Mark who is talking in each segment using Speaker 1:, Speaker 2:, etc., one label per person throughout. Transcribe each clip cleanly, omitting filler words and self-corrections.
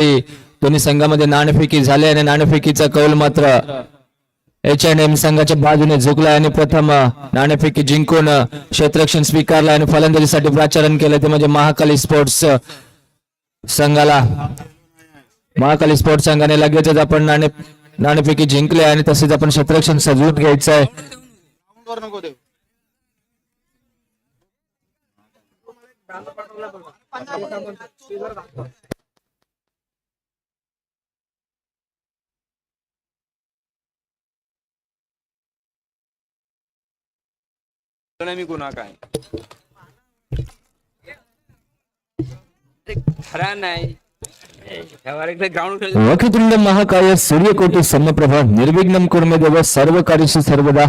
Speaker 1: दोन्ही संघामध्ये नाणेफेकी झाले आणि नाणेफेकीचा कौल मात्र H&M संघाच्या बाजूने झुकला आणि प्रथम नाणेफेकी जिंकून क्षेत्ररक्षण स्वीकारला आणि फलंदाजीसाठी प्राचारण केलं ते म्हणजे महाकाली स्पोर्ट्स संघाला. महाकाली स्पोर्ट्स संघाने लगेचच आपण नाणेफेकी जिंकले आणि तसेच आपण क्षेत्ररक्षण सजवून घ्यायचं आहे.
Speaker 2: मी गुन्हा काय खरा नाही
Speaker 1: वक्रतुंड महाकाय सूर्यकोटी समप्रभा निर्विघ्नं कुर्मे देव सर्व कार्यशी सर्वदा.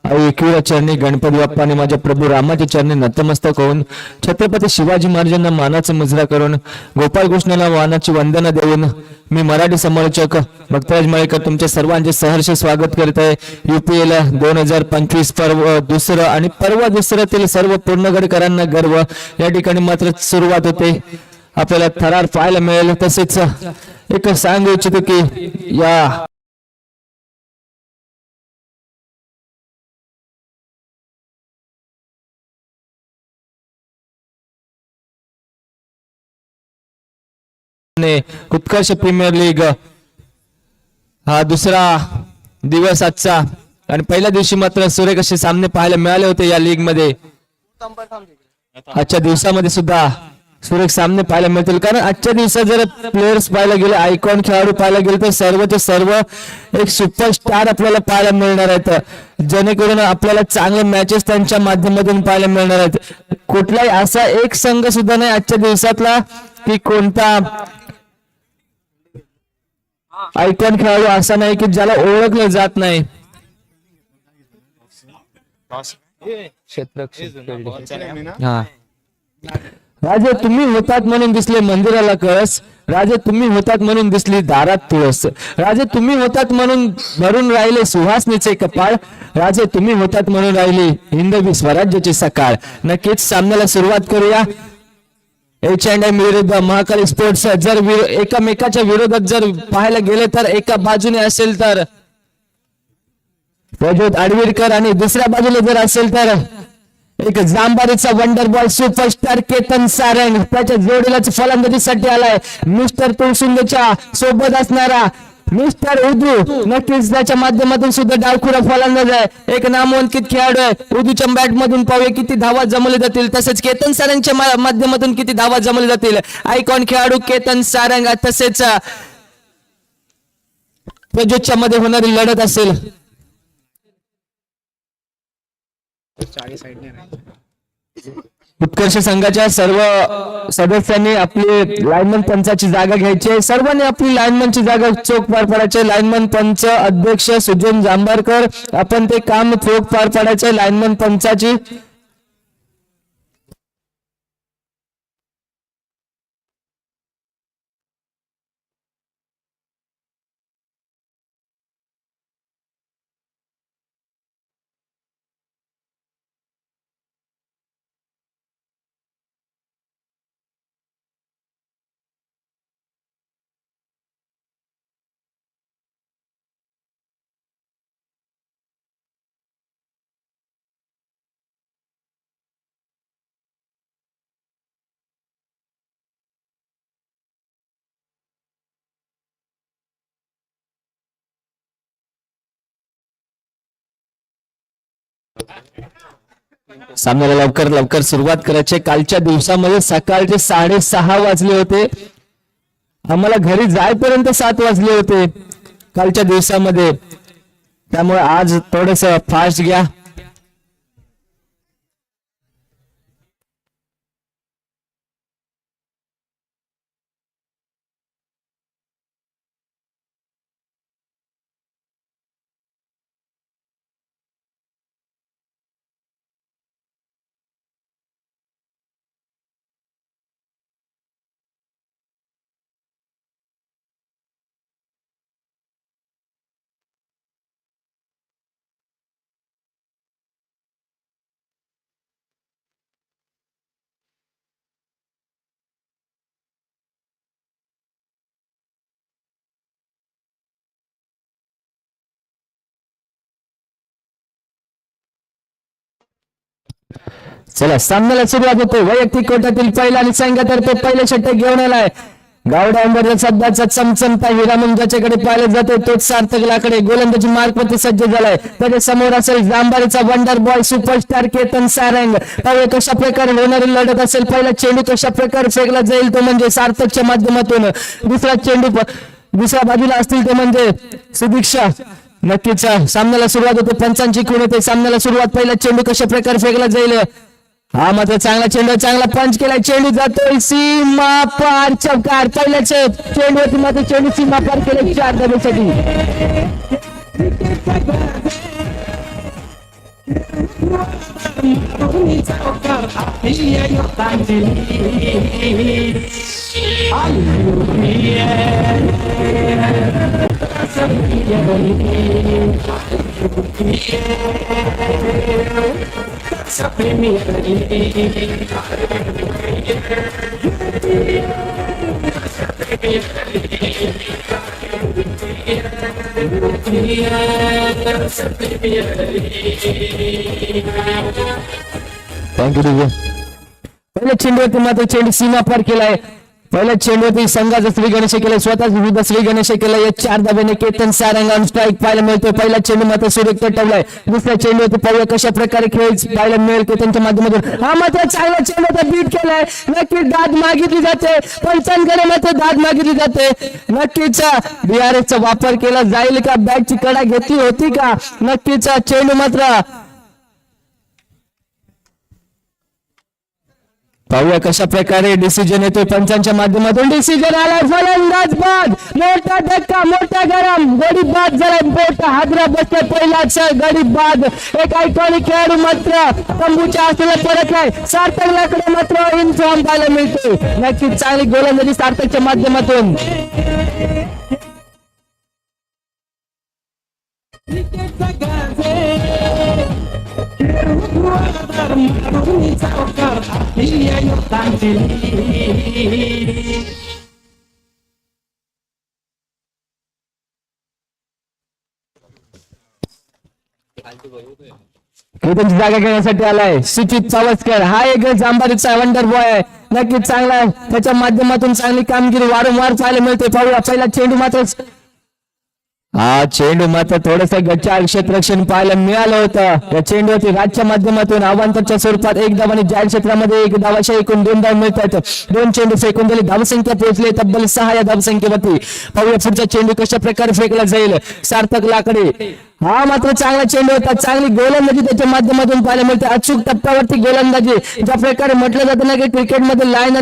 Speaker 1: एकविरा चरणी गणपती बाप्पा आणि माझ्या प्रभू रामाच्या चरणी नतमस्तक होऊन छत्रपती शिवाजी महाराजांना मानाचा मुजरा करून गोपाळ कृष्णाला मानाची वंदना देऊन मी मराठी समालोचक भक्तराज मळेकर तुमच्या सर्वांचे सहर्ष स्वागत करत आहे. UPL 2025 पर्व दुसरं आणि पर्व दुसऱ्यातील सर्व पूर्णगडकरांना गर्व या ठिकाणी मात्र सुरुवात होते. आपल्याला थरार पाहायला मिळेल. तसेच एक सांगू इच्छितो की या उत्कर्ष प्रीमियर लीग हा दुसरा दिवस आजचा आणि पहिल्या दिवशी मात्र सुरेख असे सामने पाहायला मिळाले होते या लीग मध्ये. आजच्या दिवसामध्ये सुद्धा सुरेख सामने पाहायला मिळतील कारण आजच्या दिवसात जर प्लेयर्स पाहायला गेले आयकॉन खेळाडू पाहायला गेले तर सर्वचे सर्व एक सुपरस्टार आपल्याला पाहायला मिळणार आहेत जेणेकरून आपल्याला चांगले मॅचेस त्यांच्या माध्यमातून पाहायला मिळणार आहेत. कुठलाही असा एक संघ सुद्धा नाही आजच्या दिवसातला की कोणता आयकॉन खेळाडू असा नाही की ज्याला ओळखलं जात नाही. हा राजे तुम्ही होतात म्हणून दिसले मंदिराला कळस, राजे तुम्ही होतात म्हणून दिसली दारात तुळस, राजे तुम्ही होतात म्हणून भरून राहिले सुहासनीचे कपाळ, राजे तुम्ही होतात म्हणून राहिली हिंदवी स्वराज्याची सकाळ. नक्कीच सामन्याला सुरुवात करूया. H&M विरुद्ध महाकाली स्पोर्ट्स. जर एकमेकाच्या विरोधात जर पाहायला गेले तर एका बाजूने असेल तर प्रज्योत आडवीरकर आणि दुसऱ्या बाजूला जर असेल तर एक जांबारीचा wonder boy superstar Ketan Sarang. त्याच्या जोडीलाच फलंदाजीसाठी आलाय मिस्टर तुळसुंदेच्या सोबत असणारा मिस्टर उदू. नक्कीच त्याच्या माध्यमातून सुद्धा डावखुरा फलंदाज आहे. एक नामांकित खेळाडू आहे. उदूच्या बॅट मधून पाहूया किती धावा जमले जातील. तसेच केतन सारंगच्या माध्यमातून किती धावा जमले जातील. आयकॉन खेळाडू केतन सारंग तसेच प्रज्योतच्या मध्ये होणारी लढत असेल. उत्कर्ष संघाच्या सर्व सदस्यांनी आपली लाईनमन पंचाची जागा घ्यायची. सर्वांनी आपली लाईनमनची जागा चोख पार पाडायचे. लाईनमन पंच अध्यक्ष सुजन जांभारकर आपण ते काम चोख पार पाडायचे. लाईनमन पंचाची सामन्याला लवकर लवकर सुरुवात करायची. कालच्या दिवसामध्ये सकाळचे 6:30 वाजले होते. आम्हाला घरी जाईपर्यंत 7 वाजले होते कालच्या दिवसामध्ये. त्यामुळे आज थोडस फास्ट घ्या. चला सामन्याला सुरुवात होते. वैयक्तिक कोट्यातील पहिला आणि संघातर्फे पहिले षटक घेऊन आलाय गावडा अंबरचा सध्याचा चमचमता हिरा म्हणून ज्याच्याकडे पाहिले जाते तोच सार्थक लाकडे गोलंदाजी मार्गवरती सज्ज झालाय. त्याच्या समोर असेल जांभारीचा wonder boy superstar Ketan Sarang. पाहूया कशा प्रकारे होणारी लढत असेल. पहिला चेंडू कशा प्रकारे फेकला जाईल तो म्हणजे सार्थकच्या माध्यमातून. दुसरा चेंडू दुसऱ्या बाजूला असतील ते म्हणजे सुदीक्षा. नक्कीच सामन्याला सुरुवात होते. पंचांची खूण होते. सामन्याला सुरुवात. पहिला चेंडू कशा प्रकारे फेकला जाईल. हा मात्र चांगला चेंडू चांगला पंच केलाय. चेंडू जातोय सीमा पार चौकार. पहिल्याच चेंडूवरती मात्र चेंडू सीमा पार केले 4 धावेसाठी. थँक्यू. पहिल्या चेंडूवरती मात्र चेंडू सीमा पार केलाय. पहिल्या चेंडूवरती संघाचा श्री गणेश केलाय. स्वतः विविध श्री गणेश केलाय. या 4 धाब्याने केतन सारंग ऑन स्ट्राईक पाहायला मिळतोय. पहिला चेंडू मात्र सुरेख ठेवलाय. दुसऱ्या चेंडूवरती पाहूया कशा प्रकारे खेळ पाहायला मिळेल केतनच्या माध्यमातून. हा मात्र चांगला चेंडू बीट केलाय. नक्कीच दाद मागितली जाते. पंचांकडे मात्र दाद मागितली जाते. नक्कीच DRS चा वापर केला जाईल का. बॅटची कडा घेतली होती का. नक्कीच चेंडू मात्र पाहूया कशा प्रकारे डिसिजन येतोय पंचांच्या माध्यमातून. डिसिजन आलाय. फलंदाज बाद. मोठा धक्का मोठा गरम. गडी बाद झालाय. मोठा हादरा बसलाय. पहिलाच गडी बाद. एक आयकॉनिक खेळाडू मात्र तंबूच्या आसला परतलाय. सार्थक लाकडे मात्र इन्फॉर्म पाहायला मिळतोय. नक्कीच चांगली गोलंदाजी सार्थकच्या माध्यमातून. केतनची जागा घेण्यासाठी आलाय सुचित चावस्कर. हा एक जांभारीचा वंडर बॉय आहे. नक्कीच चांगला त्याच्या माध्यमातून चांगली कामगिरी वारंवार पाहायला मिळते. पाहूया पहिला चेंडू मात्र हा चेंडू मात्र थोडस गच्चा क्षेत्ररक्षण पाहायला मिळालं होतं. या चेंडूवरती राजच्या माध्यमातून अवांतरच्या स्वरूपात 1 धाव आणि जाहीर क्षेत्रामध्ये 1 धावाशा एकूण 2 धाव मिळतात. 2 चेंडू फेकून दिले. धावसंख्या पोहोचली तब्बल 6 या धावसंख्येवरती. पाहूया पुढचा चेंडू कशा प्रकारे फेकला जाईल. सार्थक लाकडे. हा मात्र चांगला चेंडू होता. चांगली गोलंदाजी त्याच्या माध्यमातून पाहायला मिळते. अचूक टप्प्यावरती गोलंदाजी. ज्या प्रकारे म्हटलं जातं ना की क्रिकेटमध्ये लाईन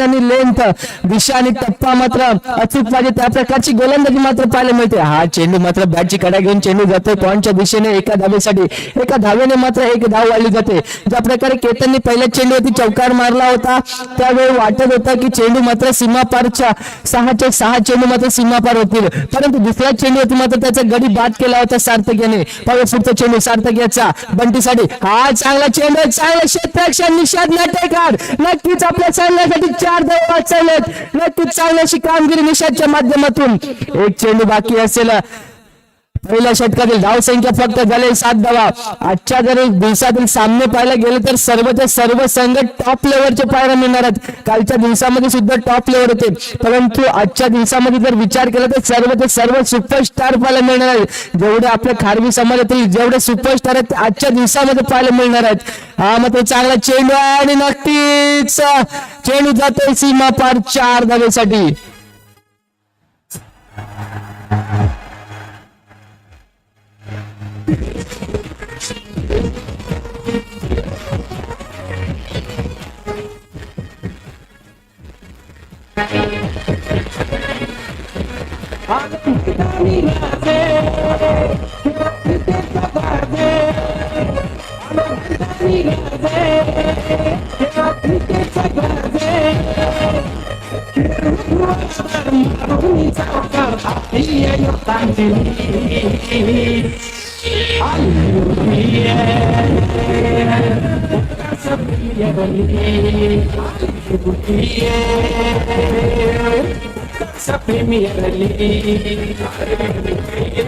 Speaker 1: आणि लेंथ दिशा आणि टप्पा मात्र अचूक पाहिजे त्या प्रकारची गोलंदाजी मात्र पाहायला मिळते. हा चेंडू मात्र बॅटची कडा घेऊन चेंडू जातोय पॉईंटच्या दिशेने. एका धावेसाठी 1 धावेने मात्र 1 धाव वाढली जाते. ज्या प्रकारे केतनने पहिल्या चेंडूवरती चौकार मारला होता त्यावेळी वाटत होता की चेंडू मात्र सीमापारच्या 6चे 6 चेंडू मात्र सीमापार होतील. परंतु दुसऱ्या चेंडूवरती मात्र त्याचा गडी बाद केला होता सार्थक याने. पाहूया पुढचा चेंडू सार्थक याचा बंटीसाठी. हा चांगला चेंडू. चांगला क्षेत्ररक्षण. निषाद नाटेकर. नक्कीच आपल्या संघासाठी 4 धावा वाचवलेत. नक्कीच चांगली अशी कामगिरी निषादच्या माध्यमातून. 1 चेंडू बाकी असेल. पहिल्या षटकातील धाव संख्या फक्त झाले 7 धावा. आजच्या जर दिवसातील सामने पाहायला गेले तर सर्वच्या सर्व संघ टॉप लेवलचे पाहायला मिळणार आहेत. कालच्या दिवसामध्ये सुद्धा टॉप लेवल होते. परंतु आजच्या दिवसामध्ये जर विचार केला तर सर्वचे सर्व सुपरस्टार पाहायला मिळणार आहेत. जेवढे आपल्या खारवी समाजातील जेवढे सुपरस्टार आहेत ते आजच्या दिवसामध्ये पाहायला मिळणार आहेत. हा मात्र चांगला चेंडू आणि नक्कीच चेंडू जातोय सीमा पार 4 धावेसाठी.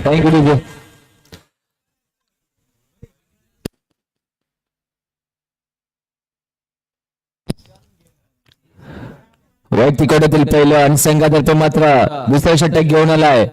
Speaker 1: Thank you. वैयक्तिक गटातील पहिलं आणि संघातर्फे मात्र दुसऱ्या षटक घेऊन आलाय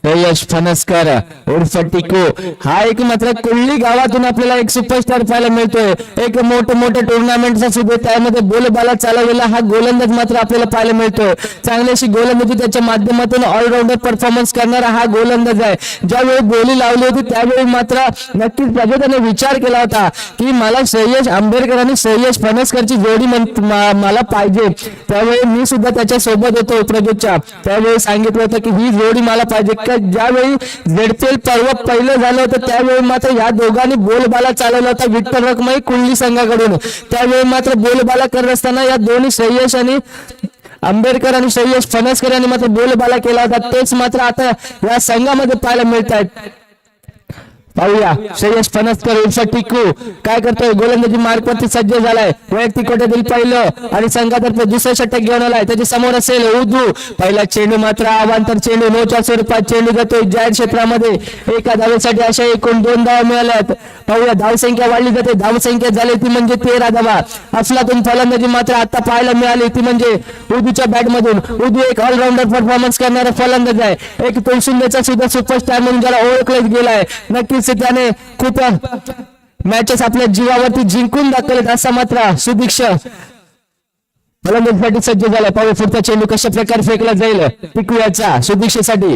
Speaker 1: यश फणसकर उर्फ टिकू. हा एक मात्र कुल्ली गावातून आपल्याला एक सुपरस्टार पाहायला मिळतोय. एक मोठं टुर्नामेंटचा सुद्धा त्यामध्ये बोलबाला चालवलेला हा गोलंदाज मात्र आपल्याला पाहायला मिळतोय. चांगली अशी गोलंदाजी त्याच्या माध्यमातून ऑलराऊंडर परफॉर्मन्स करणारा हा गोलंदाज आहे. ज्यावेळी बोली लावली होती त्यावेळी मात्र नक्कीच प्रजोताने विचार केला होता की मला श्रेयस आंबेडकर आणि श्रेयस फणसकरची जोडी मला पाहिजे. त्यावेळी मी सुद्धा त्याच्या सोबत होतो प्रजोतच्या. त्यावेळी सांगितलं होतं की ही जोडी मला पाहिजे. ज्यावेळी झेडपीएल पर्व पहिलं झालं होतं त्यावेळी मात्र या दोघांनी बोलबाला चालवला होता विठ्ठल रखमाई कुंडली संघाकडून. त्यावेळी मात्र बोलबाला करत असताना या दोन्ही श्रेयस आणि आंबेडकर आणि श्रेयस फणसकर यांनी मात्र बोलबाला केला होता. तेच मात्र आता या संघामध्ये पाहायला मिळत आहेत. पाहूया श्रेयस फणसकर उर्फ टिकू काय करतोय. गोलंदाजी मार्गवरती सज्ज झालाय. वैयक्तिक गटातील पहिलं आणि संघातर्फे दुसरं षटक घेऊन आलाय. त्याच्या समोर असेल उदू. पहिला चेंडू मात्र अवांतर चेंडू नोच्या स्वरूपात चेंडू जातोय जाहीर क्षेत्रामध्ये. एका धावेसाठी अशा एकूण 2 धावा मिळाल्यात. पाहूया धावसंख्या वाढली जाते. धावसंख्या झाली ती म्हणजे 13 धावा. अफलातून फलंदाजी मात्र आता पाहायला मिळाली ती म्हणजे उदूच्या बॅट मधून. उदू एक ऑलराऊंडर परफॉर्मन्स करणारा फलंदाज आहे. एक तुळशिंदेचा सुद्धा सुपरस्टार म्हणून ज्याला ओळखलं गेलाय. नक्कीच त्याने खूप मॅचेस आपल्या जीवावरती जिंकून दाखवलेत असा मात्र सुदीक्ष फलंदाजीसाठी सज्ज झालाय. पाहू पुढचा चेंडू कशा प्रकारे फेकला जाईल टिकूयाचा सुदीक्षेसाठी.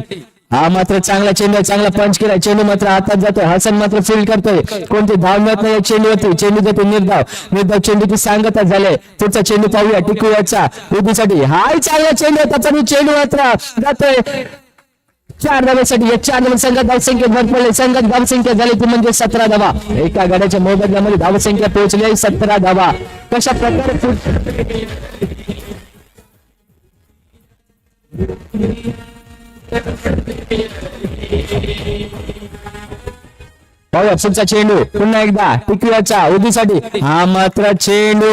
Speaker 1: हा मात्र चांगला चेंडू चांगला पंच केलाय. चेंडू मात्र हातात जातोय. हसन मात्र फील्ड करतोय. कोणती धाव मिळत नाही या चेंडूवरती. चेंडू जातो निर्धाव चेंडूची सांगता झाले. पुढचा चेंडू पाहूया टिकूयाचा उदूसाठी. हाय चांगला चेंडू होता पण चेंडू मात्र जातोय 4 धावेसाठी. या 4 धावे संघात धावसंख्या भर पडले. संघात धावसंख्या झाली ती म्हणजे 17 धावा. एका गड्याच्या मोबदल्यामध्ये धावसंख्या पोहोचली आहे 17 धावा. कशा प्रकारे पाहूया पुढचा चेंडू पुन्हा एकदा टिकूयाचा उदूसाठी. हा मात्र चेंडू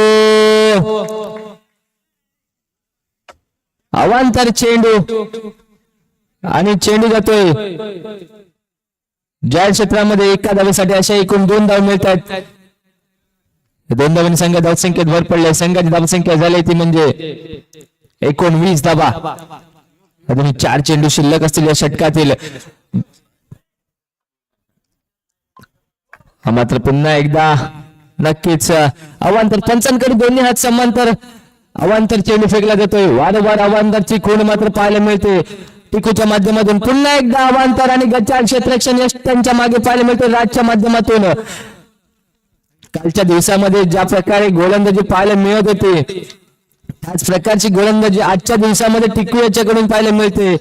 Speaker 1: अवांतर चेंडू आणि चेंडू जातोय जाहीर क्षेत्रामध्ये. एका धावेसाठी अशा एकूण 2 धाव मिळत आहेत. 2 धावांनी संघ धावसंख्येत भर पडले. संघाची धावसंख्या झाली ती म्हणजे 19 धावा. अजून 4 चेंडू शिल्लक असतील या षटकातील. हा मात्र पुन्हा एकदा नक्कीच अवांतर पंचांकडे दोन्ही हात समांतर अवांतर चेंडू फेकला जातोय. वारंवार अवांतरची खूण मात्र पाहायला मिळते टिकूच्या माध्यमातून. पुन्हा एकदा अवांतर आणि गच्चाळ क्षेत्ररक्षण यश त्यांच्या मागे पाहायला मिळते राजच्या माध्यमातून. कालच्या दिवसामध्ये ज्या प्रकारे गोलंदाजी पाहायला मिळत होती त्याच प्रकारची गोलंदाजी आजच्या दिवसामध्ये टिकू याच्याकडून पाहायला मिळते.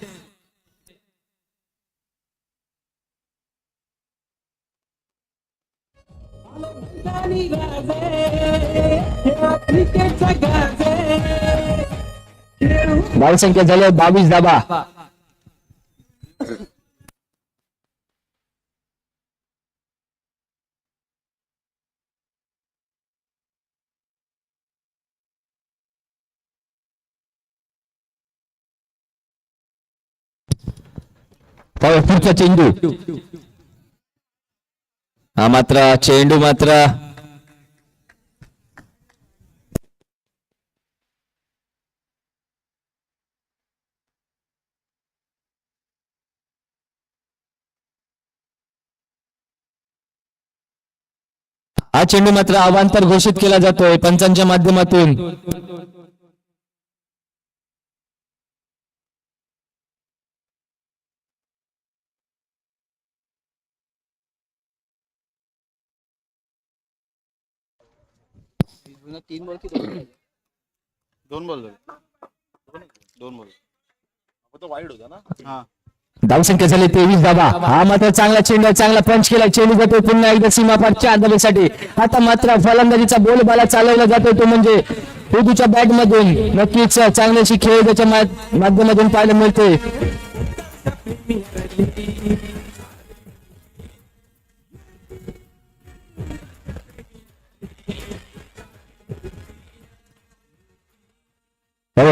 Speaker 1: धावसंख्या झाली 22 धावा. पुढचा चेंडू. हा मात्र चेंडू मात्र हा चेंडू मात्र अवांतर घोषित केला जातोय पंचांच्या माध्यमातून.
Speaker 2: तीन बॉल की दोन बॉल तो वाईड होता ना.
Speaker 1: धावसंख्या झाली 23 धावा. हा मात्र चांगला चेंडू चांगला पंच केला. चेंडू जातो पुन्हा एकदा सीमापार 4 धावेसाठी. आता मात्र फलंदाजीचा बोलबाला चालवला जातो तो म्हणजे उदूच्या बॅट मधून. नक्कीच चांगली अशी खेळ त्याच्या माध्यमातून पाहायला मिळते.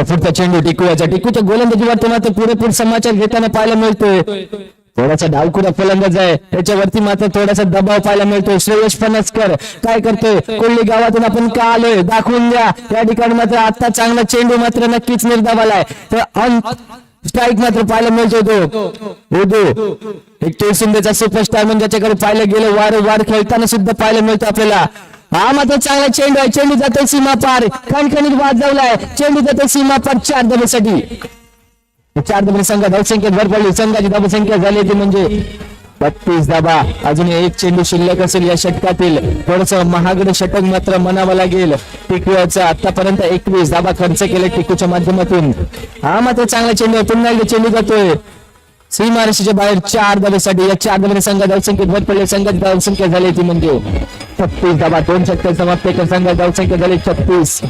Speaker 1: पुढचा चेंडू टिकूयाचा. टिकूच्या गोलंदाजीवरती मात्र पुरेपूर समाचार घेताना पाहायला मिळतोय. थोडासा डावकुरा फलंदाज आहे, त्याच्यावरती मात्र थोडासा दबाव पाहायला मिळतोय. श्रेयस फणसकर काय करतोय, कोल्ही गावातून आपण का आलोय दाखवून द्या. या ठिकाणी मात्र आता चांगला चेंडू मात्र नक्कीच निर्धावालाय. तर स्ट्राईक मात्र पाहायला मिळतोय तो उदू, एक शिंदेचा सुपरस्टार म्हणजे ज्याच्याकडे पाहिलं गेलं वारंवार खेळताना सुद्धा पाहायला मिळतो आपल्याला. हा मात्र चांगला चेंडू आहे, चेंडू जातोय सीमा पार, खणखणीत वाजवलाय, चेंडू जातोय सीमा पार 4 धावेसाठी. 4 धाबे संघ धावसंख्येत भर पडली, संघाची धावसंख्या झाली ती म्हणजे 32 धाबा. अजून एक चेंडू शिल्लक असेल या षटकातील. थोडस महागडे षटक मात्र म्हणावं लागेल टिकूचा. आतापर्यंत 21 धाबा खर्च केले टिकूच्या माध्यमातून. हा मात्र चांगला चेंडू, पुन्हा एकदा चेंडू जातोय सीमारेषेच्या बाहेर 4 धाब्यासाठी. या 4 धाब्याने संघ धावसंख्येत भर पडले, संघाची धावसंख्या झाली ती म्हणजे 36 धाबा. 2 षटक समाप्त कर, संघाची धावसंख्या झाली 36.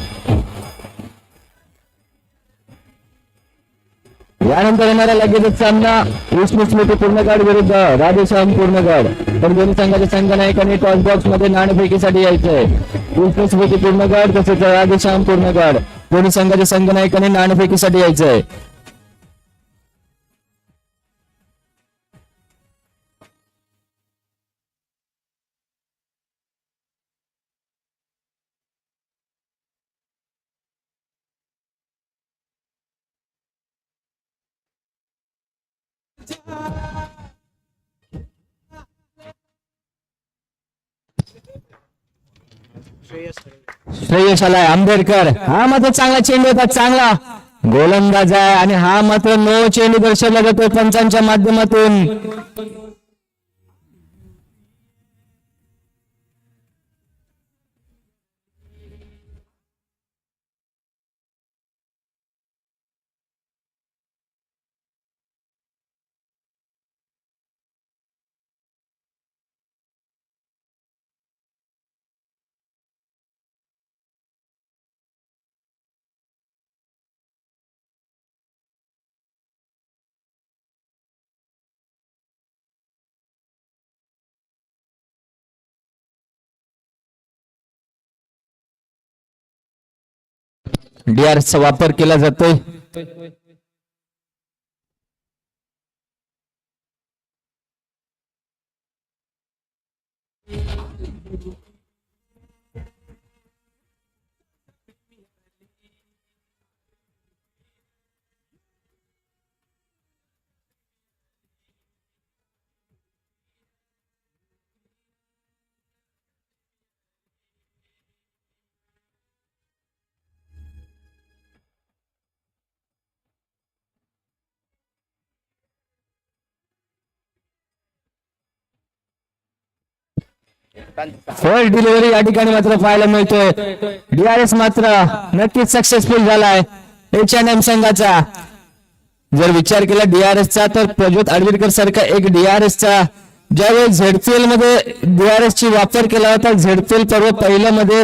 Speaker 1: यानंतर येणारा लगेचच सामना विष्णू स्मृती पूर्णगड विरुद्ध राधेश्याम पूर्णगड. तर दोन्ही संघाच्या संघनायकांनी टॉस बॉक्स मध्ये नाणेफेकीसाठी यायचंय. विष्णू स्मृती पूर्णगड तसेच राधेश्याम पूर्णगड, दोन्ही संघाच्या संघनायकांनी नाणेफेकीसाठी यायचंय. श्रेयस आलाय आंबेडकर. हा मात्र चांगला चेंडू होता, चांगला गोलंदाज आहे आणि हा मात्र नो चेंडू दर्शवला जातोय पंचांच्या माध्यमातून. डीआरचा वापर केला जातोय. फर्स्ट डिलिव्हरी या ठिकाणी मात्र पाहायला मिळतोय. डीआरएस मात्र नक्कीच सक्सेसफुल झालाय H&M संघाचा. जर विचार केला डीआरएसचा तर प्रज्योत आडवीरकर सारखा एक डीआरएसचा ज्यावेळी झेडपीएल मध्ये डीआरएस ची वापर केला होता झेडपीएल पर्व पहिल्या मध्ये,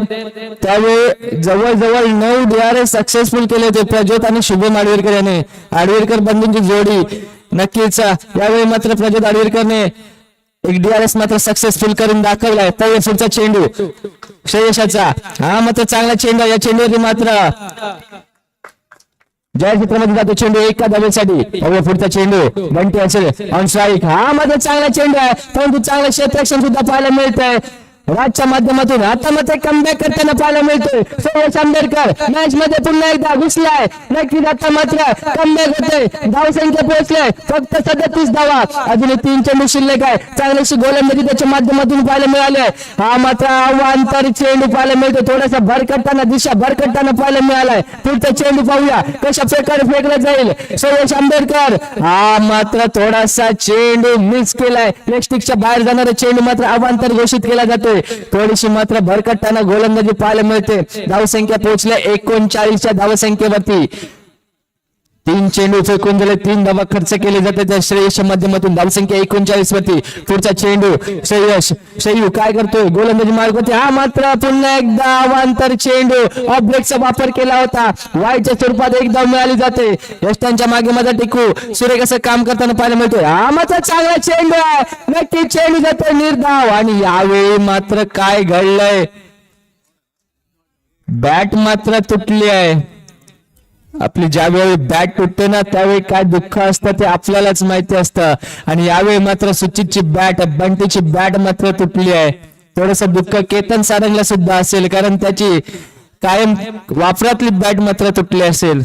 Speaker 1: त्यावेळी जवळजवळ 9 डीआरएस सक्सेसफुल केले होते प्रज्योत आणि शुभम आडवीरकर याने. आडवीरकर बंधूंची जोडी नक्कीच यावेळी मात्र प्रज्योत आडवीरकरने एक डीआरएस मात्र सक्सेसफुल करून दाखवलाय. तर पुढचा चेंडू श्रेयशाचा, हा मात्र चांगला चेंडू. या चेंडूवरती मात्र जय चित्रामध्ये जातो चेंडू एका धावेसाठी. पुढचा चेंडू घंटे असेल ऑन स्ट्राईक. हा मात्र चांगला चेंडू आहे, परंतु चांगलं क्षेत्ररक्षण सुद्धा पाहायला मिळतंय राजच्या माध्यमातून. आता मात्र कमबॅक करताना पाहायला मिळतोय श्रेयस आंबेडकर. मॅच मध्ये पुन्हा एकदा घुसलाय नक्कीच. आता मात्र कमबॅक होतोय, धावसंख्या पोहोचलाय फक्त 37 धावा. अजून 3 चेंडू शिल्लक आहे. चांगलीशी गोलंदाजी त्याच्या माध्यमातून पाहायला मिळाले. हा मात्र अवांतर चेंडू पाहायला मिळतो, थोडासा भरकटताना दिशा भरकटताना पाहायला मिळालाय. पुढचा चेंडू पाहूया कशा प्रकारे फेकला जाईल. श्रेयस आंबेडकर हा मात्र थोडासा चेंडू मिस केलाय. नेक्स्टिकच्या बाहेर जाणारा चेंडू मात्र अवांतर घोषित केला जातोय. थोडीशी मात्र भरकटताना गोलंदाजी पाहायला मिळते. धावसंख्या पोहोचल्या 39च्या धावसंख्येवरती. 3 चेंडू फेकून झाले, 3 धावा खर्च केले जाते त्या श्रेयसच्या माध्यमातून. धावसंख्या 39 वरती. पुढचा चेंडू श्रेयू काय करतोय, गोलंदाजी मार्ग होते. हा मात्र पुन्हा एकदा अवांतर चेंडू ऑफ ब्रेकचा वापर केला होता, वाईटच्या स्वरूपात एकदा मिळाली जाते. यष्टांच्या मागे माझा टिकू सुरेख असं काम करताना पाहायला मिळतोय. हा मात्र चांगला चेंडू आहे, नक्की चेंडू जातोय निर्धाव. आणि यावेळी मात्र काय घडलंय, बॅट मात्र तुटली आहे. आपली ज्यावेळी बॅट तुटते ना त्यावेळी काय दुःख असतं ते आपल्यालाच माहिती असतं. आणि यावेळी मात्र सुचितची बॅट, बंटीची बॅट मात्र तुटली आहे. थोडस दुःख केतन सारंगला सुद्धा असेल, कारण त्याची कायम वापरातली बॅट मात्र तुटली असेल.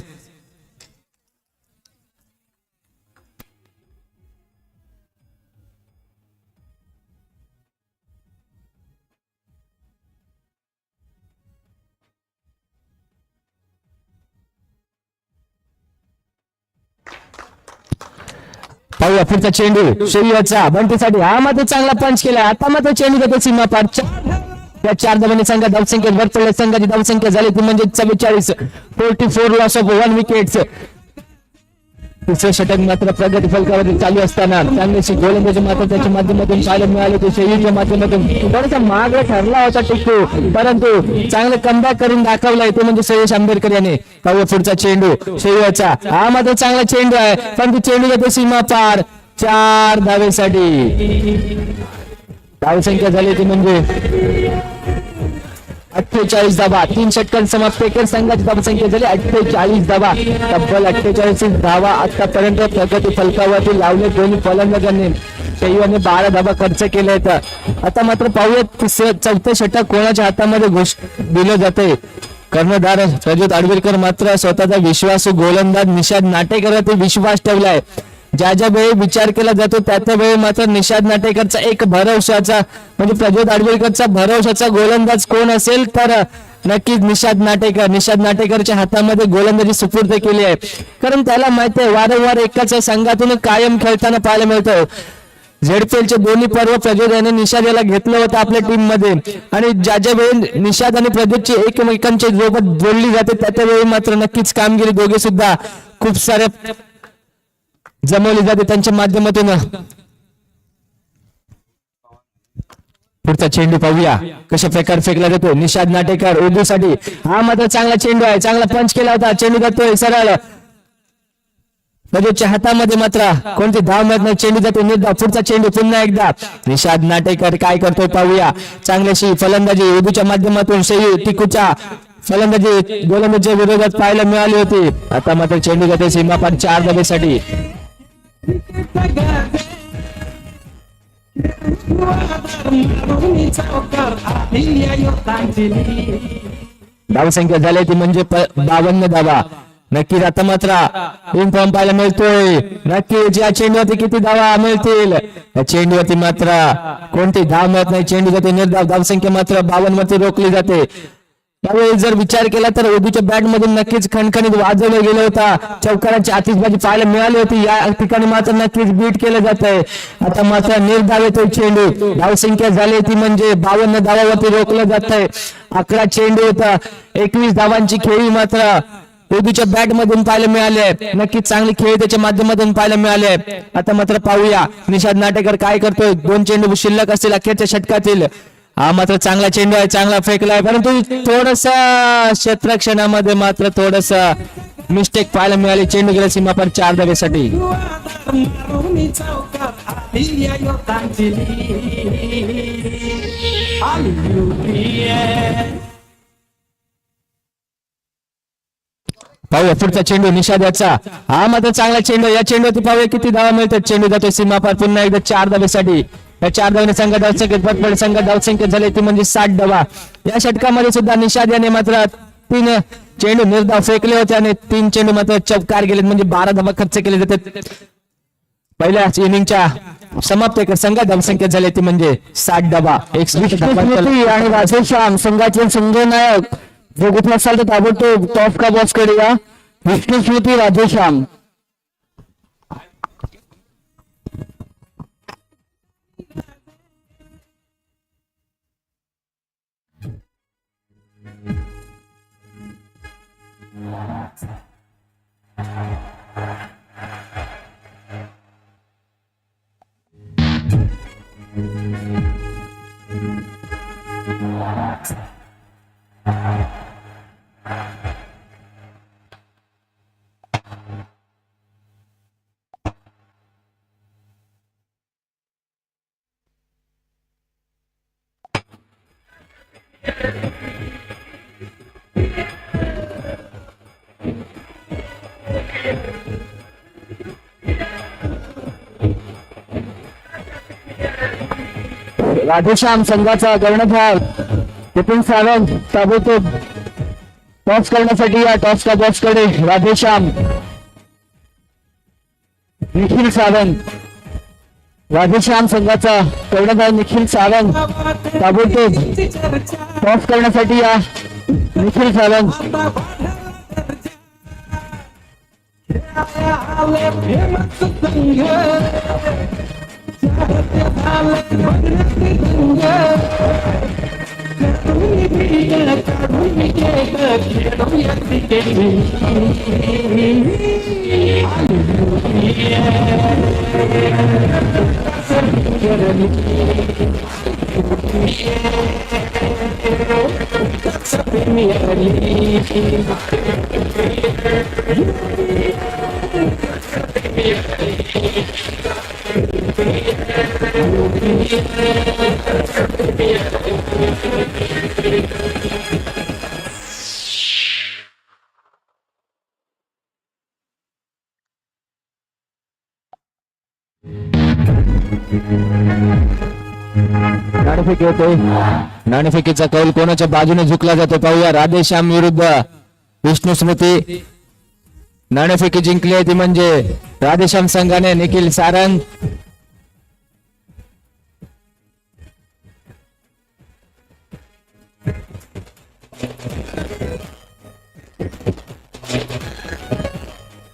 Speaker 1: पाहूया पुढचा चेंडू शरीराचा बंटीसाठी. हा मात्र चांगला पंच केला. आता मात्र चेंडू जातो सीमा पार. त्या 4 धावांनी संघ धावसंख्येत भर पडली. संघाची धावसंख्या झाली ती म्हणजे 44. 44 लॉस ऑफ 1 विकेट्स. तिसरे षटक मात्र प्रगती फलकावरती चालू असताना चांगलीशी गोलंदाजी मात्र त्याच्या माध्यमातून पाहायला मिळाले. ते शरीरच्या माध्यमातून थोडासा मागे ठरला होता टिकू, परंतु चांगलं कमबॅक करून दाखवलाय ते म्हणजे श्रेयस आंबेडकर याने. पाहूया पुढचा चेंडू शरीराचा. हा मात्र चांगला चेंडू आहे, पण ती चेंडू जाते सीमा पार. 4 धावेसाठी. धावसंख्या झाली ती म्हणजे 48 धावा. 3 षटकांत समाप्त केले. संघाची धावसंख्या झाली 48 धावा. तब्बल 48 धावा आतापर्यंत प्रगती फलकावरती लावले दोन्ही फलंदाजांनी. शैवाने 12 धावा खर्च केले आहेत. आता मात्र पाहूया चौथे षटक कोणाच्या हातामध्ये दिलं जाते. कर्णधार प्रज्योत आडवेलकर मात्र स्वतःचा विश्वासू गोलंदाज निषाद नाटेकरवरती विश्वास ठेवलाय. ज्या ज्या वेळी विचार केला जातो त्या वेळी मात्र निषाद नाटेकरचा एक भरवशाचा म्हणजे प्रज्योत आडवेलकरचा भरवशाचा गोलंदाज कोण असेल तर नक्कीच निषाद नाटेकर. निषाद नाटेकरच्या हातामध्ये गोलंदाजी सुपूर्द केली आहे, कारण त्याला माहिती आहे वारंवार एकाच संघातून कायम खेळताना पाहायला मिळतं. झेडपीएलचे दोन्ही पर्व प्रज्योत याने निषाद याला घेतलं होतं आपल्या टीम मध्ये. आणि ज्या ज्या वेळी निषाद आणि प्रज्योतची एकमेकांच्या सोबत जोडली जाते त्या वेळी मात्र नक्कीच कामगिरी दोघे सुद्धा खूप साऱ्या जमवली जाते त्यांच्या माध्यमातून. पुढचा चेंडू पाहूया कशा प्रकारे फेकला जातो. निषाद नाटेकर उर्दूसाठी. हा मात्र चांगला चेंडू आहे, चांगला पंच केला होता. चेंडू जातोय सरळ प्रज्योतच्या हातामध्ये, मात्र कोणती धाव मिळत नाही. चेंडू जातो निर्धाव. पुढचा चेंडू पुन्हा एकदा निषाद नाटेकर काय करतोय पाहूया. चांगल्याशी फलंदाजी उर्दूच्या माध्यमातून शैयू टिकूच्या फलंदाजी गोलंदाजीच्या विरोधात पाहायला मिळाली होती. आता मात्र चेंडू जाते सीमापार 4 धावेसाठी. धावसंख्या झाली ती म्हणजे 52 धावा. नक्कीच आता मात्र इन्फॉर्म पाहायला मिळतोय. नक्कीच या चेंडूवरती किती धावा मिळतील. या चेंडूवरती मात्र कोणती धाव मिळत नाही. चेंडू जाते निर्धाव. धावसंख्या मात्र 52 वरती रोखली जाते. त्यावेळी जर विचार केला तर उर्दूच्या बॅट मधून नक्कीच खणखणीत वाजवला गेला होता. चौकारांची आतिषबाजी पाहायला मिळाली होती. या ठिकाणी मात्र नक्कीच बीट केलं जात आहे. आता मात्र निर्धाव येतोय चेंडू. धावसंख्या झाली ती म्हणजे 52 धावावरती रोखलं जात आहे. 11 चेंडू होता. 21 धावांची खेळी मात्र उर्दूच्या बॅट मधून पाहायला मिळाली आहे. नक्कीच चांगली खेळी त्याच्या माध्यमातून पाहायला मिळाली आहे. आता मात्र पाहूया निषाद नाटेकर काय करतोय. 2 चेंडू शिल्लक असतील अखेरच्या षटकातील. हा मात्र चांगला चेंडू आहे, चांगला फेकलाय, परंतु थोडस क्षेत्रक्षणामध्ये मात्र थोडस मिस्टेक पाहायला मिळाली. चेंडू गेला सीमापार 4 धावेसाठी. पाहूया पुढचा चेंडू निषाद याचा. हा मात्र चांगला चेंडू. या चेंडूवरती पाहूया किती धावा मिळतात. चेंडू जातोय सीमापार पुन्हा एकदा 4 धावेसाठी. या 4 धावांनी संघ धावसंख्येत भर पडली. संघ धावसंख्येत झाली ती म्हणजे 60 धावा. या षटकामध्ये सुद्धा निषाद याने मात्र 3 चेंडू निर्धाव फेकले होते आणि 3 चेंडू मात्र चौकार गेले म्हणजे 12 धावा खर्च केले जाते. पहिल्या इनिंगच्या समाप्त संघात धावसंख्येत झाली ती म्हणजे 60 धावा.
Speaker 3: आणि राजेश्याम संघाचे संघनायक बघत नसाल तर ताबडतोब टॉप का बॉक्स कडे या. विष्णू स्मृती राजेश्याम. राधेश्याम संघाचा कर्णधार निखिल सावंत ताबडतोब टॉस करण्यासाठी या टॉस का बॉक्स कडे राधेश्याम निखिल सावंत राधेश्याम संघाचा कर्णधार निखिल सावंत ताबडतोब टॉस करण्यासाठी या निखिल सावंत
Speaker 1: नाणेफेक होते. नाणेफेकीचा कौल कोणाच्या बाजूने झुकला जातो पाहूया. राधेश्याम विरुद्ध विष्णू स्मृती. नाणेफेकी जिंकली आहे ती म्हणजे राधेश्याम संघाने. निखिल सारंग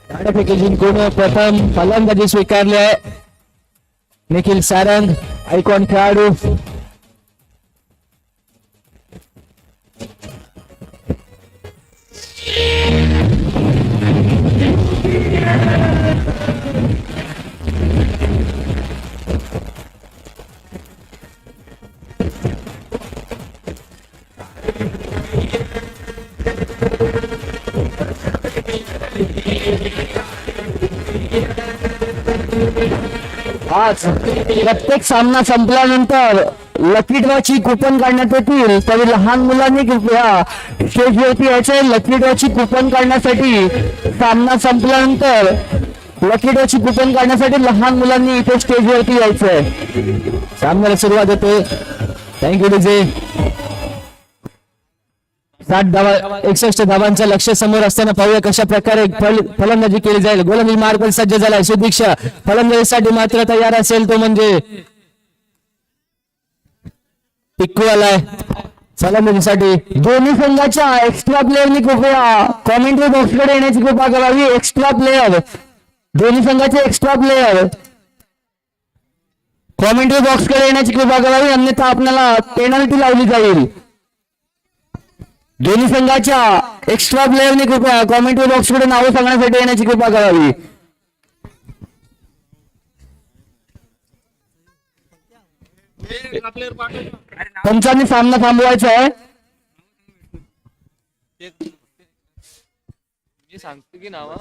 Speaker 1: नाणेफेकी जिंकून प्रथम फलंदाजी स्वीकारली आहे. निखिल सारंग आयकॉन खेळाडू.
Speaker 3: आज प्रत्येक सामना संपल्यानंतर लकी ड्रॉची कुपन काढण्यात येतील. तरी लहान मुलांनी कृपया स्टेजवरती यायचे. लकी ड्रॉची कुपन काढण्यासाठी सामना संपल्यानंतर लकी ड्रॉची कुपन काढण्यासाठी लहान मुलांनी इथे स्टेजवरती यायचंय.
Speaker 1: सामन्याला सुरुवात होते. Thank you DJ. 60 धावा 61 धावांचं लक्ष समोर असताना पाहूया कशा प्रकारे फलंदाजी केली जाईल. गोलंदाजी मार्ग सज्ज झालाय. सुदीक्षा फलंदाजीसाठी मात्र तयार असेल तो म्हणजे टिक्कू आलाय फलंदाजीसाठी.
Speaker 3: दोन्ही संघाच्या एक्स्ट्रा प्लेअरनी कृपया कॉमेंट्री बॉक्सकडे येण्याची कृपा करावी. एक्स्ट्रा प्लेअर दोन्ही संघाचे एक्स्ट्रा प्लेअर कॉमेंट्री बॉक्सकडे येण्याची कृपा करावी, अन्यथा आपल्याला पेनल्टी लावली जाईल. दोन्ही संघाच्या एक्स्ट्रा प्लेअरनी कृपया कॉमेंट्री बॉक्सकडे नावं सांगण्यासाठी येण्याची कृपा करावी. पंचांनी सामना थांबवायचा आहे.
Speaker 4: मी सांगतो की नाव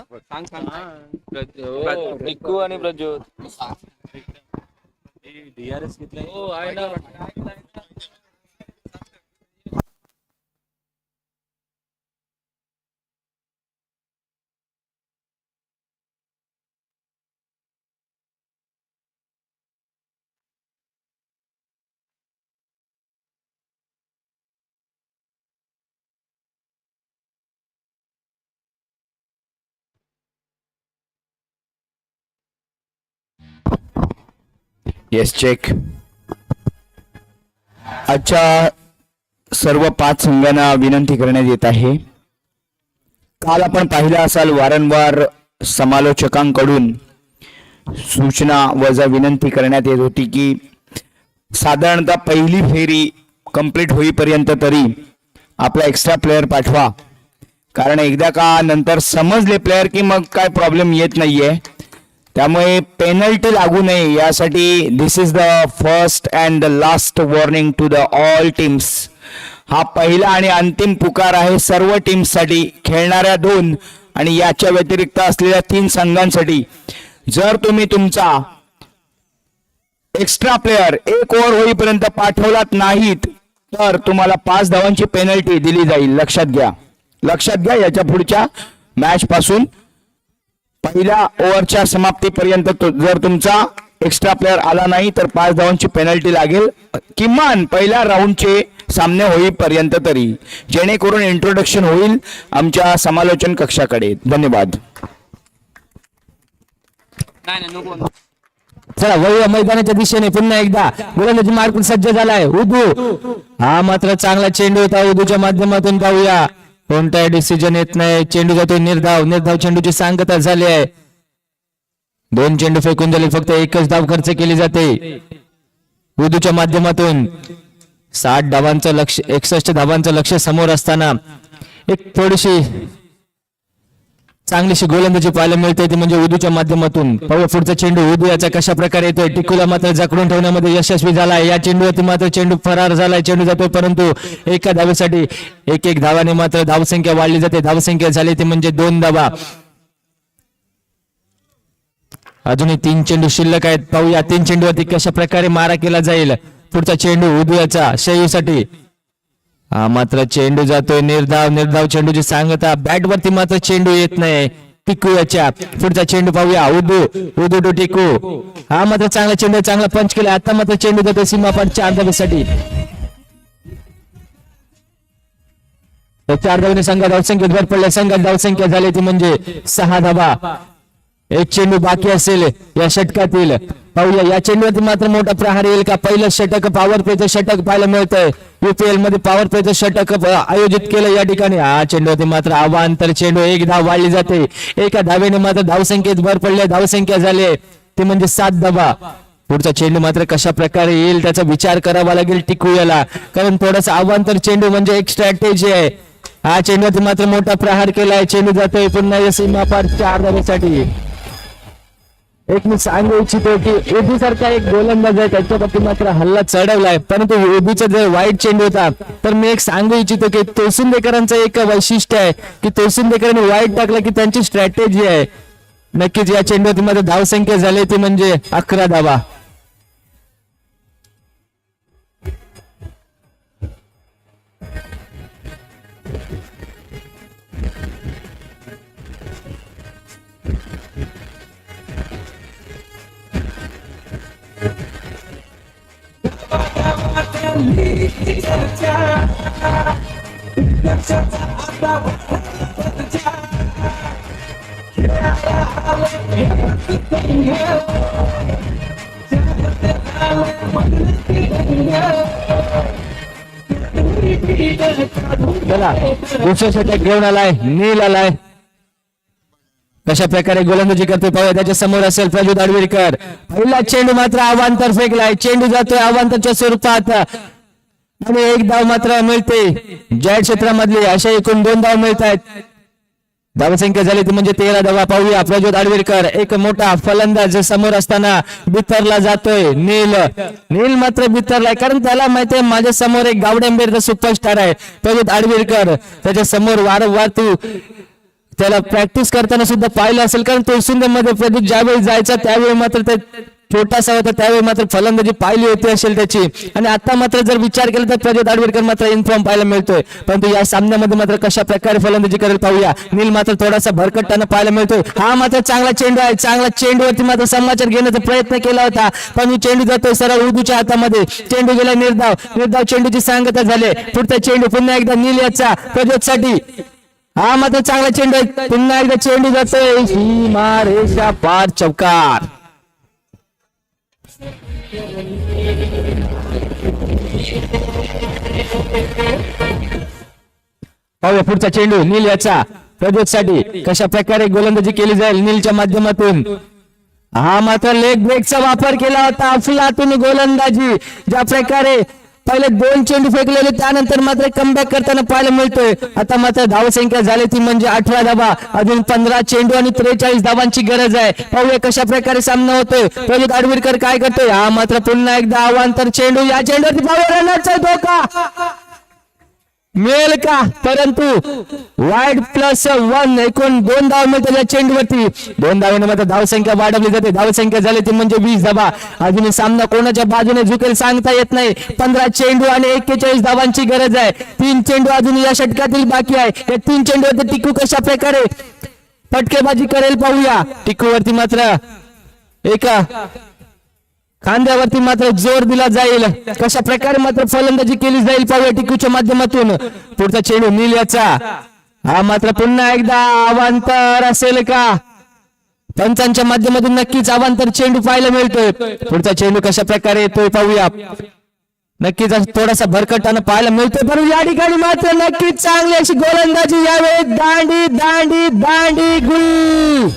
Speaker 4: टिक्कू आणि प्रज्योत.
Speaker 2: DRS घेतलाय.
Speaker 4: हो आहे ना.
Speaker 5: Yes check. आजच्या सर्व 5 संघांना विनंती करण्यात येत आहे. काल आपण पाहिलं असाल वारंवार समालोचकांकडून सूचना वजा विनंती करण्यात येत होती की साधारणतः पहिली फेरी कंप्लीट होईपर्यंत तरी आपला एक्स्ट्रा प्लेअर पाठवा, कारण एकदा का नंतर समजले प्लेअर की मग काय प्रॉब्लेम येत नाहीये. त्यामुळे पेनल्टी लागू नये यासाठी this is the first and the last warning to the all teams. हा पहिला आणि अंतिम पुकार आहे सर्व टीम्ससाठी, खेळणाऱ्या 2 आणि याच्या व्यतिरिक्त असलेल्या 3 संघांसाठी. जर तुम्ही तुमचा एक्स्ट्रा प्लेअर 1 ओव्हर होईपर्यंत पाठवलात नाहीत तर तुम्हाला 5 धावांची पेनल्टी दिली जाईल. लक्षात घ्या याच्या पुढच्या मॅच पासून पहिल्या ओव्हरच्या समाप्तीपर्यंत जर तुमचा एक्स्ट्रा प्लेअर आला नाही तर 5 धावांची पेनल्टी लागेल, किमान पहिल्या राऊंडचे सामने होईपर्यंत तरी, जेणेकरून इंट्रोडक्शन होईल आमच्या समालोचन कक्षाकडे. धन्यवाद.
Speaker 4: नाही नको.
Speaker 1: चला वळूया मैदानाच्या दिशेने. पुन्हा एकदा गोलंदाजी मार्ग सज्ज झालाय उदू. हा मात्र चांगला चेंडू होता. उदूच्या माध्यमातून पाहूया कोणताही डिसिजन येत नाही. चेंडू जातो निर्धाव. निर्धाव चेंडूची सांगता झाली आहे. 2 चेंडू फेकून झाले, फक्त एकच धाव खर्च केली जाते उदूच्या माध्यमातून. 60 धावांचं लक्ष, 61 धावांचं लक्ष समोर असताना एक थोडीशी चांगलीशी गोलंदाजी पाहायला मिळते ती म्हणजे उदूच्या माध्यमातून. पाहूया पुढचा चेंडू उदू याचा कशा प्रकारे येतोय. टिकूला मात्र जखडून ठेवण्यामध्ये यशस्वी झालाय. या चेंडूवरती मात्र चेंडू फरार झालाय. चेंडू जातोय परंतु एका धावेसाठी 1-1 धावाने मात्र धावसंख्या वाढली जाते. धावसंख्या झाली ती म्हणजे 2 धावा. अजूनही 3 चेंडू शिल्लक आहेत. पाहूया 3 चेंडूवरती कशा प्रकारे मारा केला जाईल. पुढचा चेंडू उदू याचा शेयूसाठी. हा मात्र चेंडू जातोय निर्धाव. निर्धाव चेंडूची सांगता. बॅट वरती मात्र चेंडू येत नाही टिकू याच्या. पुढचा चेंडू पाहूया उदू. उदू टू टिकू. हा मात्र चांगला चेंडू, चांगला पंच केला. आता मात्र चेंडू जातोय सीमापार 4 धावेसाठी. 4 धावेने संघात धावसंख्येत भर पडल्या. संघात धावसंख्या झाली ती म्हणजे 6 धावा. 1 चेंडू बाकी असेल या षटकातील. पाहूया या चेंडूवरती मात्र मोठा प्रहार येईल का. पहिलं षटक पॉवर प्लेचं षटक पाहायला मिळतंय. UPL मध्ये पॉवर प्लेचं षटक आयोजित केलं या ठिकाणी. हा चेंडूवरती मात्र अवांतर चेंडू. 1 धाव वाढली जाते. एका धावेने मात्र धावसंख्येत भर पडल्या. धावसंख्या झाली ती म्हणजे 7 धावा. पुढचा चेंडू मात्र कशा प्रकारे येईल त्याचा विचार करावा लागेल टिकू याला, कारण थोडासा अवांतर चेंडू म्हणजे एक स्ट्रॅटेजी आहे. हा चेंडूवरती मात्र मोठा प्रहार केलाय. चेंडू जातोय पुन्हा या सीमापार 4 धावेसाठी. एक मी सांगू इच्छितो की उदू सारखा एक गोलंदाज आहे त्याच्यावरती मात्र हल्ला चढवलाय, परंतु उदूचा जर वाईट चेंडू होता तर मी एक सांगू इच्छितो की तोसिंदेकरांचं एक वैशिष्ट्य आहे की तोसिंदेकरांनी वाईट टाकलं की त्यांची स्ट्रॅटेजी आहे. नक्कीच या चेंडूवरती मात्र धावसंख्या झाली ती म्हणजे 11 धावा. चला दुसरं षटक घेऊन आलाय. नील आलाय. कशा प्रकारे गोलंदाजी करतोय पाहूया. त्याच्या समोर असेल प्रज्योत आडवेडकर. पहिला चेंडू मात्र अवांतर फेकलाय. चेंडू जातोय अवांतरच्या स्वरूपात आणि 1 धाव मात्र मिळते. जॅड क्षेत्रामधली अशा एकूण 2 धाव मिळत आहेत. धावसंख्या झाली ती म्हणजे 13 धावा. पाहूया प्रज्योत आडवेडकर एक मोठा फलंदाज समोर असताना बिथरला जातोय. नील मात्र बिथरलाय कारण त्याला माहितीये माझ्या समोर एक गावडेंबेरचा सुपरस्टार आहे प्रज्योत आडवेडकर. त्याच्या समोर वारंवार तू त्याला प्रॅक्टिस करताना सुद्धा पाहिलं असेल, कारण तोरसुंदेमध्ये प्रदीप ज्यावेळी जायचा त्यावेळी मात्र ते छोटासा होता त्यावेळी मात्र फलंदाजी पाहिली होती असेल त्याची. आणि आता मात्र जर विचार केला तर प्रज्योत आडवेडकर मात्र इन्फॉर्म पाहायला मिळतोय, परंतु या सामन्यामध्ये मात्र कशा प्रकारे फलंदाजी करेल पाहूया. नील मात्र थोडासा भरकटताना पाहायला मिळतोय. हा मात्र चांगला चेंडू आहे. चांगला चेंडूवरती मात्र समाचार घेण्याचा प्रयत्न केला होता, पण चेंडू जातोय सरळ उदूच्या हातामध्ये. चेंडू गेला निर्धाव चेंडूची सांगता झाली. पुढचा चेंडू पुन्हा एकदा नील याचा प्रज्योत साठी. हा मात्र चांगला चेंडू आहे. पुन्हा एकदा चेंडू जातोय सीमारेषा पार चौकार. पाहूया पुढचा चेंडू नील याचा प्रज्योत साठी. कशा प्रकारे गोलंदाजी केली जाईल नीलच्या माध्यमातून. हा मात्र लेग ब्रेकचा वापर केला होता. अफलातून गोलंदाजी ज्या प्रकारे पहिले 2 चेंडू फेकलेले त्यानंतर मात्र कमबॅक करताना पाहायला मिळतोय. आता मात्र धावसंख्या झाली ती म्हणजे 18 धावा. अजून 15 चेंडू आणि 43 धावांची गरज आहे. पाहूया कशा प्रकारे सामना होतोय. प्रज्योत आडवेडकर काय करतोय. हा मात्र पुन्हा एकदा अवांतर चेंडू. या चेंडूवरती पाहूया रनरचा धोका मिळेल का, परंतु वाईड +1 एकूण 2 धाव मिळतात या चेंडूवरती. 2 धावांनी मात्र धावसंख्या वाढवली जाते. धावसंख्या झाली ती म्हणजे 20 धावा. अजून सामना कोणाच्या बाजूने झुकेल सांगता येत नाही. 15 चेंडू आणि 41 धावांची गरज आहे. 3 चेंडू अजून या षटकातील बाकी आहे. या 3 चेंडूवरती टिकू कशा प्रकारे फटकेबाजी करेल पाहूया. टिकूवरती मात्र एका खांद्यावरती मात्र जोर दिला जाईल. कशा प्रकारे मात्र फलंदाजी केली जाईल पाहूया टिकूच्या माध्यमातून. पुढचा चेंडू नील्याचा, हा मात्र पुन्हा एकदा अवांतर असेल का? पंचांच्या माध्यमातून नक्कीच अवांतर चेंडू पाहायला मिळतोय. पुढचा चेंडू कशा प्रकारे येतोय पाहूया. नक्कीच थोडासा भरकटानं पाहायला मिळतोय, पण या ठिकाणी मात्र नक्कीच चांगली अशी गोलंदाजी यावेळी. दांडी दांडी दांडी गुल.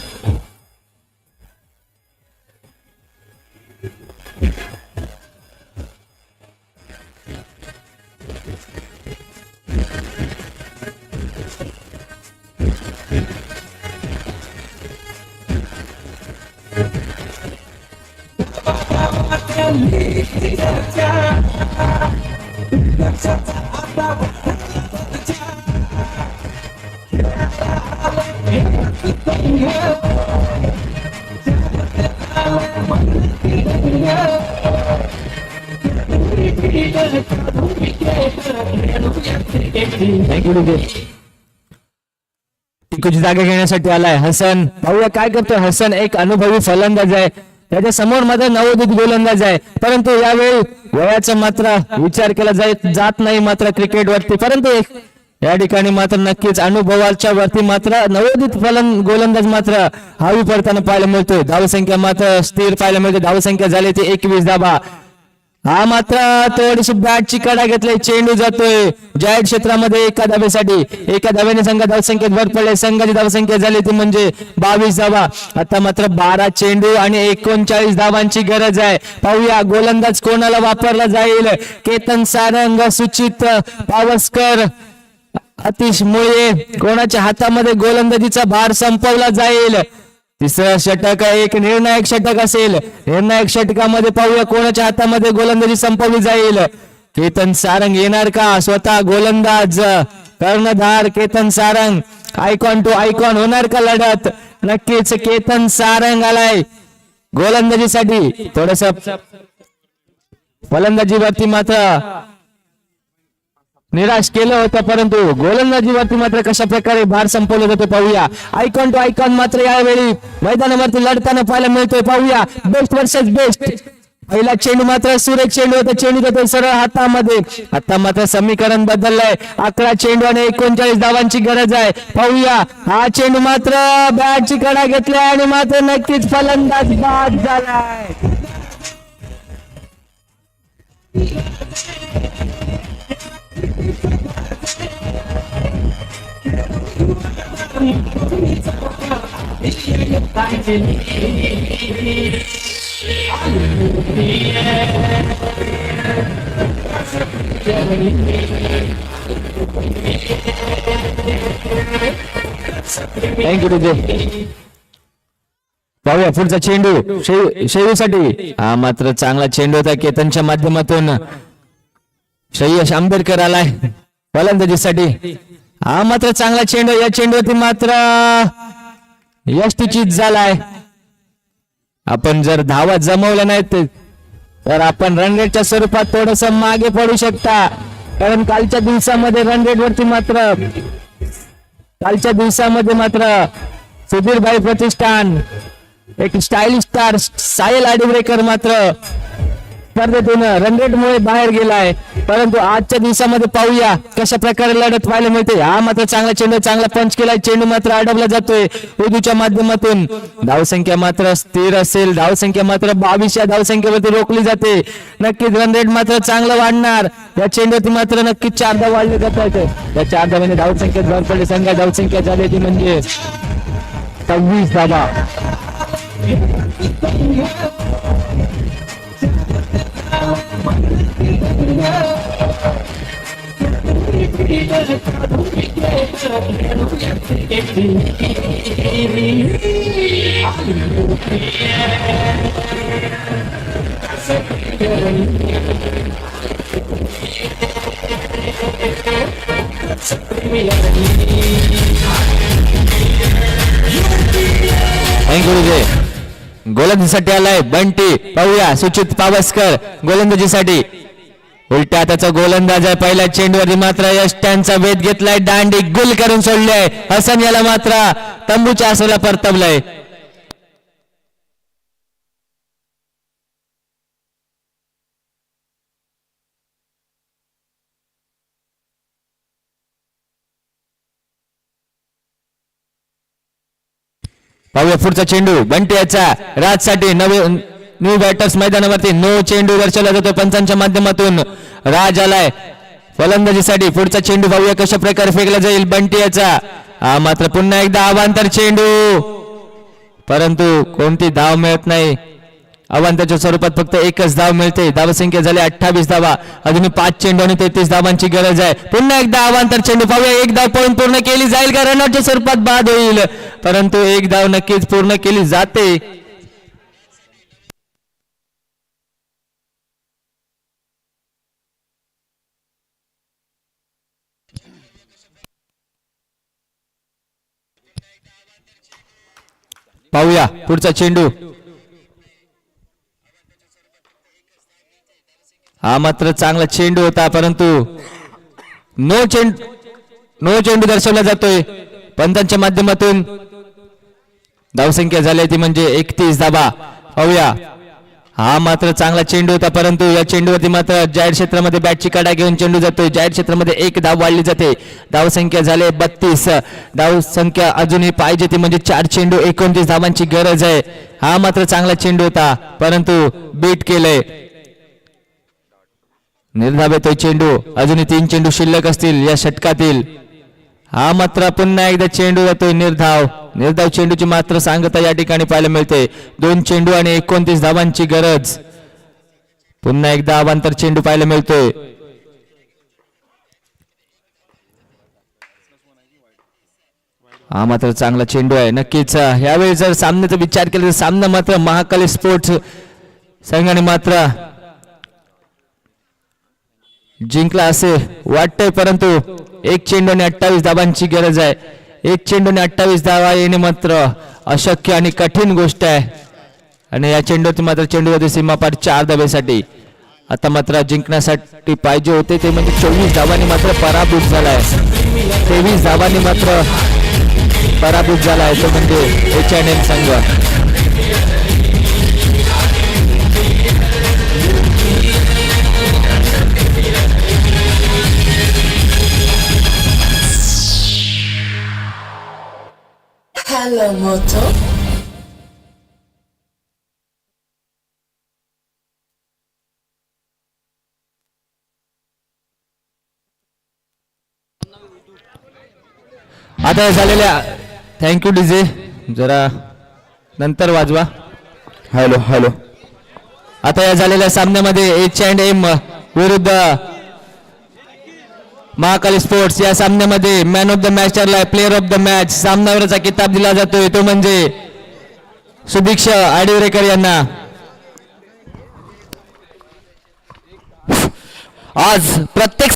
Speaker 1: टिकूची जागा घेण्यासाठी आलाय हसन. पाहूया काय करतोय हसन. एक अनुभवी फलंदाज आहे, त्याच्या समोर मात्र नवोदित गोलंदाज आहे, परंतु यावेळी वयाचा मात्र विचार केला जात नाही मात्र क्रिकेटवरती. परंतु या ठिकाणी मात्र नक्कीच अनुभवाच्या वरती मात्र नवोदित गोलंदाज मात्र हावी पडताना पाहायला मिळतोय. धावसंख्या मात्र स्थिर पाहायला मिळते. धावसंख्या झाली ती 21 धावा. हा मात्र थोडीशी बॅटची कडा घेतली. चेंडू जातोय जाहीर क्षेत्रामध्ये एका धावेसाठी. एका धावेने संघ धावसंख्येत भर पडले. संघाची धावसंख्या झाली ती म्हणजे 22 धावा. आता मात्र 12 चेंडू आणि 39 धावांची गरज आहे. पाहूया गोलंदाज कोणाला वापरला जाईल. केतन सारंग, सुचित पावसकर, अतिश मुळे कोणाच्या हातामध्ये गोलंदाजीचा भार संपवला जाईल. तिसरं षटक एक निर्णायक षटक असेल. निर्णायक षटकामध्ये पाहूया कोणाच्या हातामध्ये गोलंदाजी संपवली जाईल. केतन सारंग येणार का? स्वतः गोलंदाज कर्णधार Ketan Sarang. Icon to icon होणार का लढत? नक्कीच केतन सारंग आलाय गोलंदाजीसाठी. थोडस फलंदाजीवरती मात्र निराश केलं होतं, परंतु गोलंदाजीवरती मात्र कशा प्रकारे भार संपवला जातो पाहूया. आयकॉन टू आयकॉन मात्र यावेळी मैदानावरती लढताना पाहायला मिळतोय. पाहूया बेस्ट वर्सेस बेस्ट. पहिला चेंडू मात्र सुरेख चेंडू होता. चेंडू जातो सरळ हातामध्ये. आता मात्र समीकरण बदललंय. 11 चेंडू आणि 39 धावांची गरज आहे. पाहूया हा चेंडू मात्र बॅटची कडा घेतलाय आणि मात्र नक्कीच फलंदाज बाद झालाय. थँक्यू तुझे. पाहूया पुढचा चेंडू शेवीसाठी. हा मात्र चांगला चेंडू होता केतनच्या माध्यमातून. श्रेयश आंबेडकर आलाय फलंदाजीसाठी. हा मात्र चांगला चेंडू. या चेंडूवरती मात्र यष्टीचीत झालाय. आपण जर धावा जमवल्या नाहीत तर आपण रन रेटच्या स्वरूपात थोडस मागे पडू शकता. कारण कालच्या दिवसामध्ये सुधीरभाई प्रतिष्ठान एक स्टायलिश स्टार साहिल आडिवरेकर मात्र स्पर्धेतून रनरेटमुळे बाहेर गेलाय. परंतु आजच्या दिवसामध्ये पाहूया कशा प्रकारे लढत पाहायला मिळते. हा मात्र चांगला चेंडू, चांगला पंच केलाय. चेंडू मात्र अडवला जातोय उदूच्या माध्यमातून. धावसंख्या मात्र स्थिर असेल. धावसंख्या मात्र 22 या धावसंख्येवरती रोखली जाते. नक्कीच रनरेट मात्र चांगलं वाढणार. या चेंडूवरती मात्र नक्कीच 4 धावा वाढले जात आहेत. या 4 धावांनी धावसंख्येत भर पडली. संघ धावसंख्या झाली ती म्हणजे 26 धावा. गोलंदाजीसाठी आलाय बंटी. पाहूया सुचित पावसकर गोलंदाजीसाठी. उलट्या हाताचा गोलंदाज आहे. पहिल्या चेंडूवरती मात्र यष्ट्यांचा वेध घेतलाय. दांडी गुल करून सोडलाय. हसन याला मात्र तंबूच्या आसोला परतवलंय. पाहूया पुढचा चेंडू बंटी याचा राजसाठी नवे न्यू बॅटर्स मैदानावरती नो चेंडू दर्शवला जातो पंचांच्या माध्यमातून. राज आलाय फलंदाजीसाठी. पुढचा चेंडू पाहूया कशा प्रकारे फेकला जाईल. बंटी याचा हा मात्र पुन्हा एकदा अवांतर चेंडू, परंतु कोणती धाव मिळत नाही. अवांतरच्या स्वरूपात फक्त एकच धाव मिळते. धावसंख्या झाली 28 धावा. अजूनही 5 चेंडू आणि 33 धावांची गरज आहे. पुन्हा एकदा अवांतर चेंडू पाहूया एक धाव पळून पूर्ण केली जाईल का रनआउटच्या स्वरूपात बाद होईल, परंतु एक धाव नक्कीच पूर्ण केली जाते. पाहूया पुढचा चेंडू. हा मात्र चांगला चेंडू होता, परंतु नो चेंडू दर्शवला जातोय पंतांच्या माध्यमातून. धावसंख्या झाली ती म्हणजे 31 धावा. पाहूया हा मात्र चांगला चेंडू होता, परंतु या चेंडूवरती मात्र जाहीर क्षेत्रामध्ये बॅटची कडा घेऊन चेंडू जातोय. जाहीर क्षेत्रामध्ये एक धाव वाढली जाते. धावसंख्या झाली 32. धावसंख्या अजूनही पाहिजे ती म्हणजे 4 चेंडू 29 धावांची गरज आहे. हा मात्र चांगला चेंडू होता, परंतु बीट केलंय. निर्धाव येतोय चेंडू. अजूनही 3 चेंडू शिल्लक असतील या षटकातील. हा मात्र पुन्हा एकदा चेंडू जातोय निर्धाव चेंडूची मात्र सांगता या ठिकाणी पाहायला मिळते. 2 चेंडू आणि 29 धावांची गरज. पुन्हा एकदा अवांतर चेंडू पाहायला मिळतोय. हा मात्र चांगला चेंडू आहे. नक्कीच यावेळी जर सामन्याचा विचार केला तर सामना मात्र महाकाली स्पोर्ट्स संघाने मात्र जिंकला असे वाटतंय, परंतु 1 चेंडू आणि 28 धावांची गरज आहे. 1 चेंडू आणि 28 धावा येणे मात्र अशक्य आणि कठीण गोष्ट आहे. आणि या चेंडूवरती मात्र चेंडूवरती सीमापार 4 धावेसाठी. आता मात्र जिंकण्यासाठी पाहिजे होते ते म्हणजे 24 धावांनी मात्र पराभूत झालाय. 23 धावांनी मात्र पराभूत झालाय तो म्हणजे H&M संघ.
Speaker 6: Hello, Moto.
Speaker 1: आता झालेल्या थँक्यू डीजे जरा नंतर वाजवा.
Speaker 5: Hello hello.
Speaker 1: आता या झालेल्या सामन्यामध्ये H&M विरुद्ध महाकाली स्पोर्ट्स या सामन्यामध्ये मॅन ऑफ द मॅच ठरलाय. प्लेअर ऑफ द मॅच सामनावीराचा किताब दिला जातोय तो म्हणजे सुदीक्षा आडिवरेकर यांना.
Speaker 5: आज प्रत्येक